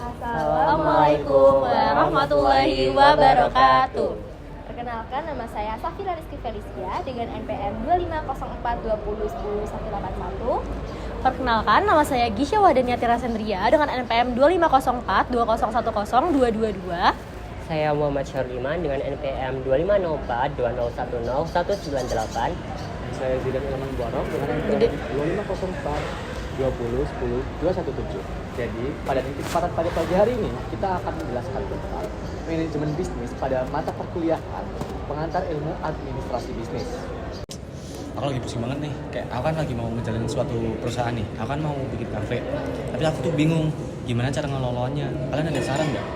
Assalamualaikum warahmatullahi wabarakatuh. Perkenalkan, nama saya Safira Rizky Felicia dengan NPM 250420101181. Perkenalkan, nama saya Gisha Wadaniati Rasendria dengan NPM 250420102222. Saya Muhammad Syarliman dengan NPM 250420101998. Saya Zidan Ilman Borok dengan NPM 250420100217. Jadi, pada kesempatan pada pagi hari ini, kita akan menjelaskan tentang manajemen bisnis pada mata perkuliahan pengantar ilmu administrasi bisnis. Aku lagi pusing banget nih, kayak aku kan lagi mau ngejalanin suatu perusahaan nih, aku kan mau bikin kafe, tapi aku tuh bingung gimana cara ngelolanya. Kalian ada saran nggak?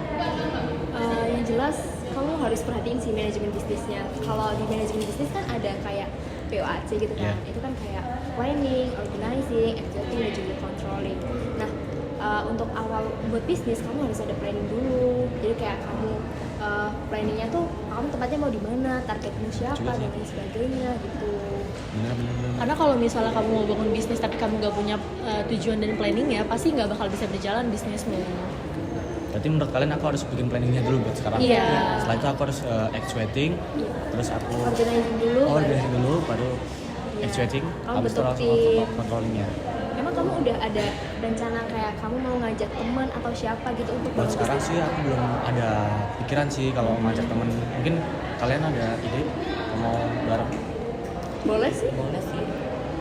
Yang jelas kamu harus perhatiin sih manajemen bisnisnya. Kalau di manajemen bisnis kan ada kayak POAC gitu kan, itu kan kayak planning, organizing, executing, dan juga controlling. Nah, untuk awal buat bisnis kamu harus ada planning dulu. Jadi kayak kamu planningnya tuh kamu tempatnya mau di mana, targetmu siapa dan lain sebagainya gitu. Bener. Karena kalau misalnya kamu mau bangun bisnis tapi kamu nggak punya tujuan dan planning ya, pasti nggak bakal bisa berjalan bisnismu. Berarti menurut kalian aku harus bikin planningnya dulu buat sekarang? Iya. Setelah itu aku harus actuating, terus aku Organizing dulu, baru actuating, kamu habis itu langsung bentuk tim. controllingnya. Emang kamu udah ada rencana kayak kamu mau ngajak teman atau siapa gitu untuk Buat bangun sekarang bisnis? sih aku belum ada pikiran sih kalau ngajak temen. Mungkin kalian ada ide mau bareng? Boleh sih. Boleh sih.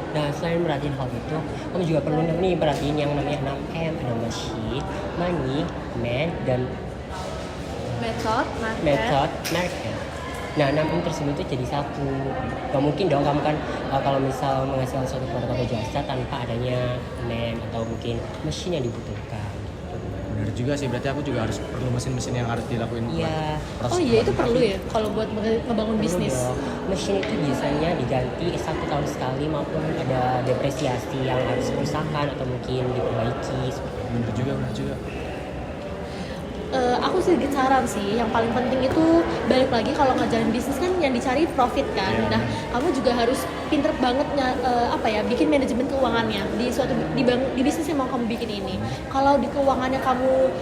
Nah, selain merhatiin hal itu, kamu juga perlu nih perhatiin yang namanya 6M, ada machine, money, man, dan method, market. Nah, 6M tersebut itu jadi satu. Gak mungkin dong kamu kan kalau misal menghasilkan suatu produk atau jasa tanpa adanya man atau mungkin mesin yang dibutuhkan. Bener juga sih, berarti aku juga harus perlu mesin-mesin yang harus dilakuin. Iya. Oh iya, itu perlu ya kalau buat ngebangun bisnis. Mesin itu biasanya diganti 1 tahun sekali maupun ada depresiasi yang harus kerusakan atau mungkin diperbaiki. Bener juga. Aku sedikit saran sih, yang paling penting itu balik lagi kalau ngajarin bisnis kan yang dicari profit kan. Yeah. Nah, kamu juga harus pinter banget bikin manajemen keuangannya di bisnis yang mau kamu bikin ini. Kalau di keuangannya kamu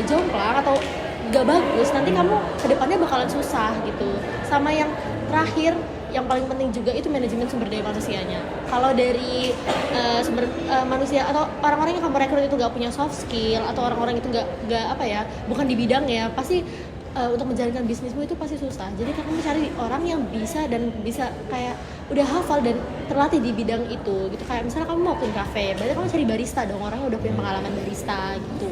jomplang atau gak bagus, nanti kamu kedepannya bakalan susah gitu. Sama yang terakhir, yang paling penting juga itu manajemen sumber daya manusianya. Kalau dari sumber manusia atau orang-orang yang kamu rekrut itu gak punya soft skill atau orang-orang itu bukan di bidangnya, pasti untuk menjalankan bisnismu itu pasti susah. Jadi kamu cari orang yang bisa kayak udah hafal dan terlatih di bidang itu gitu. Kayak misalnya kamu mau bikin kafe, berarti kamu cari barista dong, orang yang udah punya pengalaman barista gitu.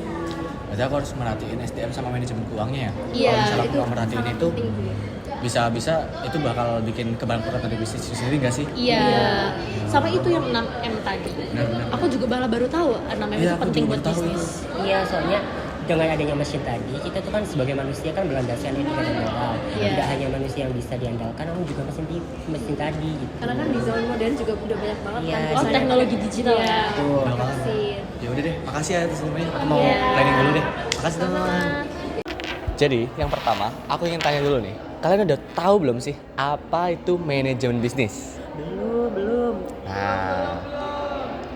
Berarti aku harus merhatiin SDM sama manajemen keuangnya ya? Iya, Kalau misalnya aku itu nggak merhatiin sangat itu, penting sih. bisa itu bakal bikin kebangkrutan dari bisnis itu sendiri nggak sih? Iya. Sama itu yang 6M tadi. Benar. Aku juga baru tahu 6M Iya, itu aku penting juga buat baru tahu bisnis. Iya, soalnya dengan adanya mesin tadi, kita tuh kan sebagai manusia kan berlandaskan etika dan moral. Iya. Tidak hanya manusia yang bisa diandalkan, namun juga mesin tadi gitu. Karena kan di zaman modern juga udah banyak banget Iya, kan. Oh, teknologi digital Iya. ya. Betul. Mesin. Ya udah deh, makasih ya semuanya. Aku mau Iya. planning dulu deh. Makasih teman-teman. Jadi, yang pertama, aku ingin tanya dulu nih. Kalian udah tahu belum sih apa itu manajemen bisnis? Belum. Nah,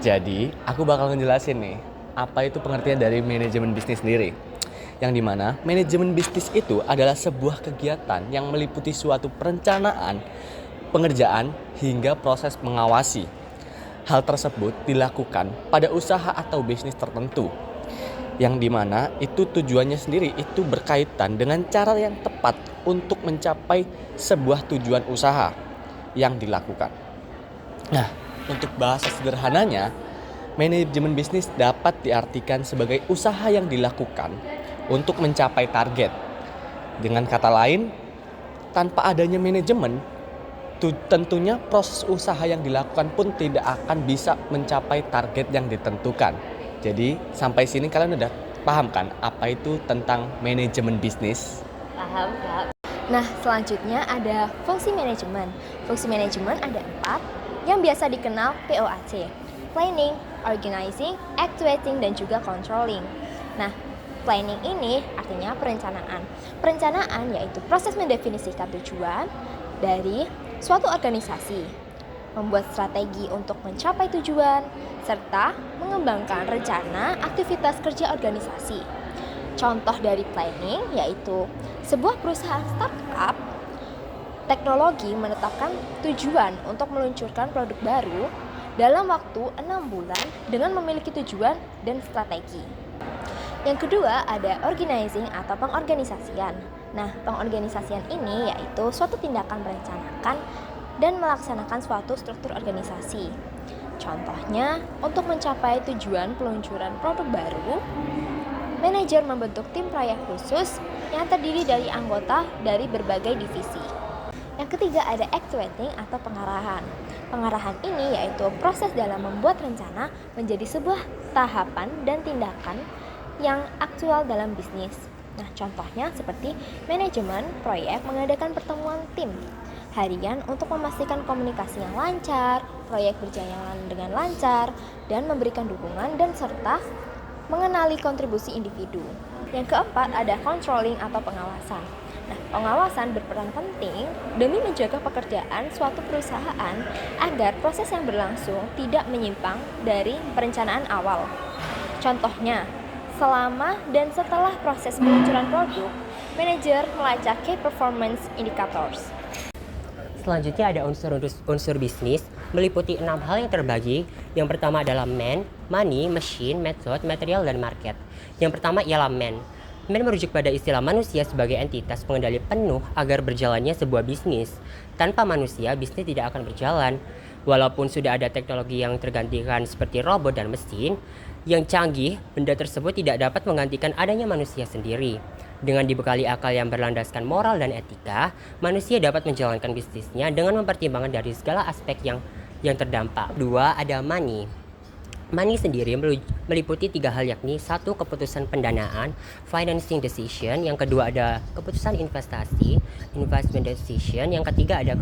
jadi aku bakal ngejelasin nih apa itu pengertian dari manajemen bisnis sendiri. Yang dimana manajemen bisnis itu adalah sebuah kegiatan yang meliputi suatu perencanaan, pengerjaan, hingga proses mengawasi. Hal tersebut dilakukan pada usaha atau bisnis tertentu. Yang dimana itu tujuannya sendiri itu berkaitan dengan cara yang tepat untuk mencapai sebuah tujuan usaha yang dilakukan. Nah, untuk bahasa sederhananya, manajemen bisnis dapat diartikan sebagai usaha yang dilakukan untuk mencapai target. Dengan kata lain, tanpa adanya manajemen, tentunya proses usaha yang dilakukan pun tidak akan bisa mencapai target yang ditentukan. Jadi sampai sini kalian udah paham kan apa itu tentang manajemen bisnis? Paham. Nah, selanjutnya ada fungsi manajemen. Fungsi manajemen ada 4 yang biasa dikenal POAC. Planning, Organizing, Actuating, dan juga Controlling. Nah, planning ini artinya perencanaan. Perencanaan yaitu proses mendefinisikan tujuan dari suatu organisasi. membuat strategi untuk mencapai tujuan, serta mengembangkan rencana aktivitas kerja organisasi. Contoh dari planning yaitu sebuah perusahaan startup teknologi menetapkan tujuan untuk meluncurkan produk baru dalam waktu 6 bulan dengan memiliki tujuan dan strategi. Yang kedua ada organizing atau pengorganisasian. Nah, pengorganisasian ini yaitu suatu tindakan merencanakan dan melaksanakan suatu struktur organisasi. Contohnya, untuk mencapai tujuan peluncuran produk baru, manajer membentuk tim proyek khusus yang terdiri dari anggota dari berbagai divisi. Yang ketiga ada actuating atau pengarahan. Pengarahan ini yaitu proses dalam membuat rencana menjadi sebuah tahapan dan tindakan yang aktual dalam bisnis. Nah, contohnya seperti manajemen proyek mengadakan pertemuan tim harian untuk memastikan komunikasi yang lancar, proyek berjalan dengan lancar, dan memberikan dukungan dan serta mengenali kontribusi individu. Yang keempat ada controlling atau pengawasan. Nah, pengawasan berperan penting demi menjaga pekerjaan suatu perusahaan agar proses yang berlangsung tidak menyimpang dari perencanaan awal. Contohnya, selama dan setelah proses peluncuran produk, manajer melacak key performance indicators. Selanjutnya ada unsur bisnis meliputi 6 hal yang terbagi. Yang pertama adalah man, money, machine, method, material, dan market. Yang pertama ialah man. Man merujuk pada istilah manusia sebagai entitas pengendali penuh agar berjalannya sebuah bisnis. Tanpa manusia, bisnis tidak akan berjalan. Walaupun sudah ada teknologi yang tergantikan seperti robot dan mesin yang canggih, benda tersebut tidak dapat menggantikan adanya manusia sendiri. Dengan dibekali akal yang berlandaskan moral dan etika, manusia dapat menjalankan bisnisnya dengan mempertimbangkan dari segala aspek yang terdampak. 2. Ada money. Money sendiri meliputi 3 hal yakni 1. Keputusan pendanaan, financing decision. Yang kedua ada keputusan investasi, investment decision. Yang ketiga ada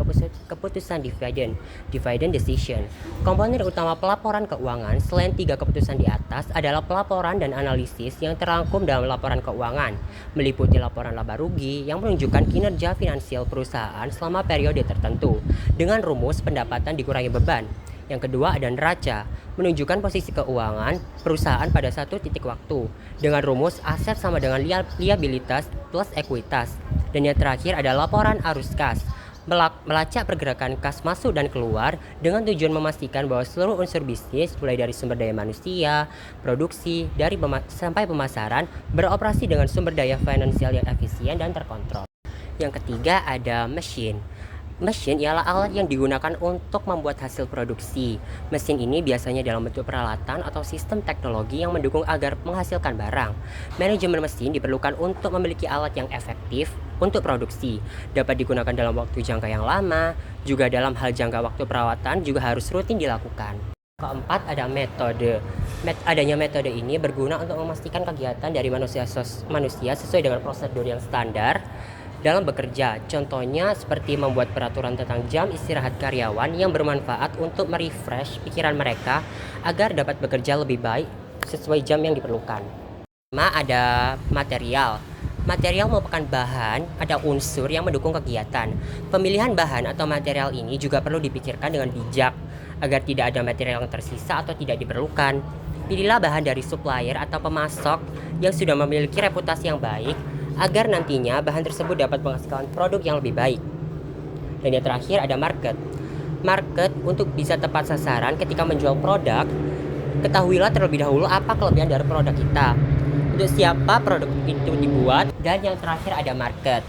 keputusan dividend decision. Komponen utama pelaporan keuangan selain 3 keputusan di atas adalah pelaporan dan analisis yang terangkum dalam laporan keuangan, meliputi laporan laba rugi yang menunjukkan kinerja finansial perusahaan selama periode tertentu dengan rumus pendapatan dikurangi beban. Yang kedua ada neraca, menunjukkan posisi keuangan perusahaan pada satu titik waktu dengan rumus aset sama dengan liabilitas plus ekuitas. Dan yang terakhir ada laporan arus kas, melacak pergerakan kas masuk dan keluar dengan tujuan memastikan bahwa seluruh unsur bisnis mulai dari sumber daya manusia, produksi, sampai pemasaran beroperasi dengan sumber daya finansial yang efisien dan terkontrol. Yang ketiga ada mesin. Mesin ialah alat yang digunakan untuk membuat hasil produksi. Mesin ini biasanya dalam bentuk peralatan atau sistem teknologi yang mendukung agar menghasilkan barang. Manajemen mesin diperlukan untuk memiliki alat yang efektif untuk produksi. Dapat digunakan dalam waktu jangka yang lama, juga dalam hal jangka waktu perawatan juga harus rutin dilakukan. Keempat ada metode. Adanya metode ini berguna untuk memastikan kegiatan dari manusia sesuai dengan prosedur yang standar dalam bekerja. Contohnya seperti membuat peraturan tentang jam istirahat karyawan yang bermanfaat untuk merefresh pikiran mereka agar dapat bekerja lebih baik sesuai jam yang diperlukan. Ada material. Material merupakan bahan atau unsur yang mendukung kegiatan. Pemilihan bahan atau material ini juga perlu dipikirkan dengan bijak agar tidak ada material yang tersisa atau tidak diperlukan. Pilihlah bahan dari supplier atau pemasok yang sudah memiliki reputasi yang baik agar nantinya bahan tersebut dapat menghasilkan produk yang lebih baik. Dan yang terakhir ada market. Market untuk bisa tepat sasaran ketika menjual produk, ketahuilah terlebih dahulu apa kelebihan dari produk kita, untuk siapa produk itu dibuat, dan yang terakhir ada market.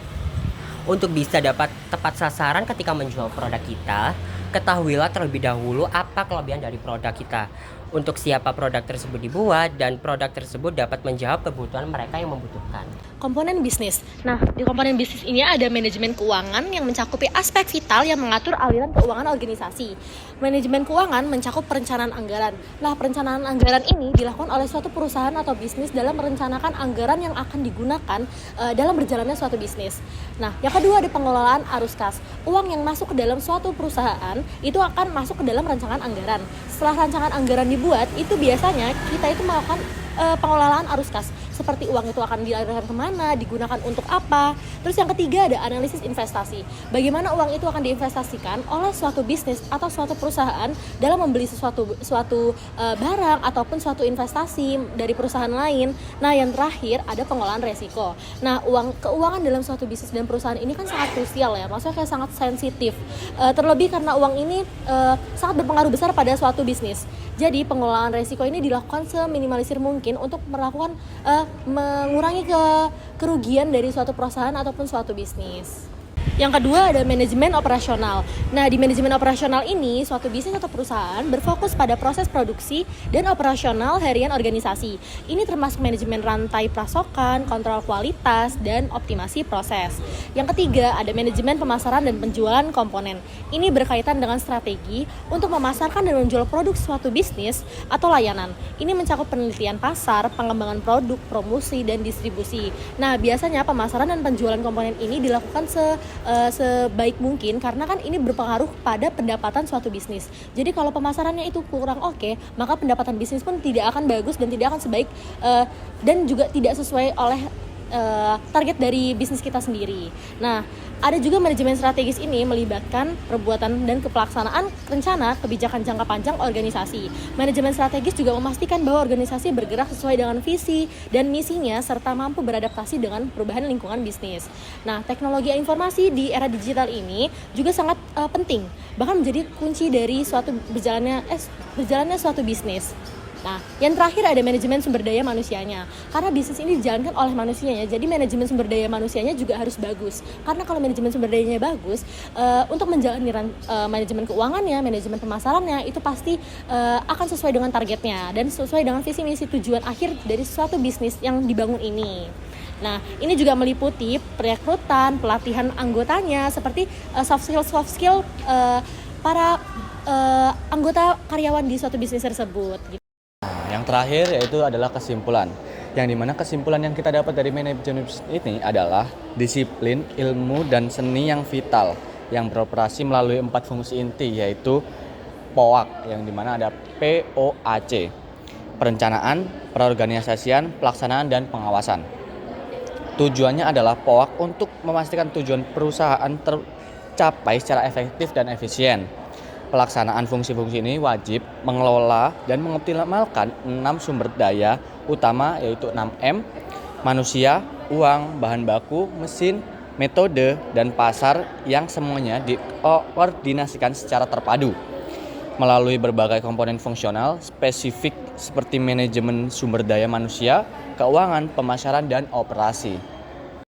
Untuk bisa dapat tepat sasaran ketika menjual produk kita, ketahuilah terlebih dahulu apa kelebihan dari produk kita, untuk siapa produk tersebut dibuat, dan produk tersebut dapat menjawab kebutuhan mereka yang membutuhkan. Komponen bisnis. Nah, di komponen bisnis ini ada manajemen keuangan yang mencakupi aspek vital yang mengatur aliran keuangan organisasi. Manajemen keuangan mencakup perencanaan anggaran. Nah, perencanaan anggaran ini dilakukan oleh suatu perusahaan atau bisnis dalam merencanakan anggaran yang akan digunakan dalam berjalannya suatu bisnis. Nah, yang kedua ada pengelolaan arus kas. Uang yang masuk ke dalam suatu perusahaan itu akan masuk ke dalam rancangan anggaran. Setelah rancangan anggaran dibuat, itu biasanya kita itu melakukan pengelolaan arus kas, seperti uang itu akan dialirkan kemana, digunakan untuk apa. Terus yang ketiga ada analisis investasi, bagaimana uang itu akan diinvestasikan oleh suatu bisnis atau suatu perusahaan dalam membeli suatu barang ataupun suatu investasi dari perusahaan lain. Nah yang terakhir ada pengelolaan resiko. Nah keuangan dalam suatu bisnis dan perusahaan ini kan sangat krusial ya, maksudnya kayak sangat sensitif, terlebih karena uang ini sangat berpengaruh besar pada suatu bisnis. Jadi pengelolaan resiko ini dilakukan seminimalisir mungkin untuk mengurangi kerugian dari suatu perusahaan ataupun suatu bisnis. Yang kedua ada manajemen operasional. Nah, di manajemen operasional ini, suatu bisnis atau perusahaan berfokus pada proses produksi dan operasional harian organisasi. Ini termasuk manajemen rantai pasokan, kontrol kualitas, dan optimasi proses. Yang ketiga ada manajemen pemasaran dan penjualan komponen. Ini berkaitan dengan strategi untuk memasarkan dan menjual produk suatu bisnis atau layanan. Ini mencakup penelitian pasar, pengembangan produk, promosi, dan distribusi. Nah, biasanya pemasaran dan penjualan komponen ini dilakukan sebaik mungkin karena kan ini berpengaruh pada pendapatan suatu bisnis. Jadi kalau pemasarannya itu kurang oke, maka pendapatan bisnis pun tidak akan bagus dan tidak akan sebaik dan juga tidak sesuai oleh target dari bisnis kita sendiri. Nah, ada juga manajemen strategis ini melibatkan perbuatan dan pelaksanaan rencana kebijakan jangka panjang organisasi. Manajemen strategis juga memastikan bahwa organisasi bergerak sesuai dengan visi dan misinya serta mampu beradaptasi dengan perubahan lingkungan bisnis. Nah, teknologi informasi di era digital ini juga sangat penting, bahkan menjadi kunci dari berjalannya suatu bisnis. Nah, yang terakhir ada manajemen sumber daya manusianya. Karena bisnis ini dijalankan oleh manusianya, jadi manajemen sumber daya manusianya juga harus bagus. Karena kalau manajemen sumber dayanya bagus, untuk menjalani manajemen keuangannya, manajemen pemasarannya, itu pasti akan sesuai dengan targetnya dan sesuai dengan visi misi tujuan akhir dari suatu bisnis yang dibangun ini. Nah, ini juga meliputi perekrutan, pelatihan anggotanya, seperti soft skill para anggota karyawan di suatu bisnis tersebut. Yang terakhir yaitu adalah kesimpulan. Yang dimana kesimpulan yang kita dapat dari manajemen ini adalah disiplin, ilmu, dan seni yang vital yang beroperasi melalui 4 fungsi inti, yaitu POAC, yang dimana ada POAC, perencanaan, perorganisasian, pelaksanaan, dan pengawasan. Tujuannya adalah POAC untuk memastikan tujuan perusahaan tercapai secara efektif dan efisien. Pelaksanaan fungsi-fungsi ini wajib mengelola dan mengoptimalkan 6 sumber daya utama, yaitu 6M, manusia, uang, bahan baku, mesin, metode, dan pasar, yang semuanya dikoordinasikan secara terpadu melalui berbagai komponen fungsional spesifik seperti manajemen sumber daya manusia, keuangan, pemasaran, dan operasi.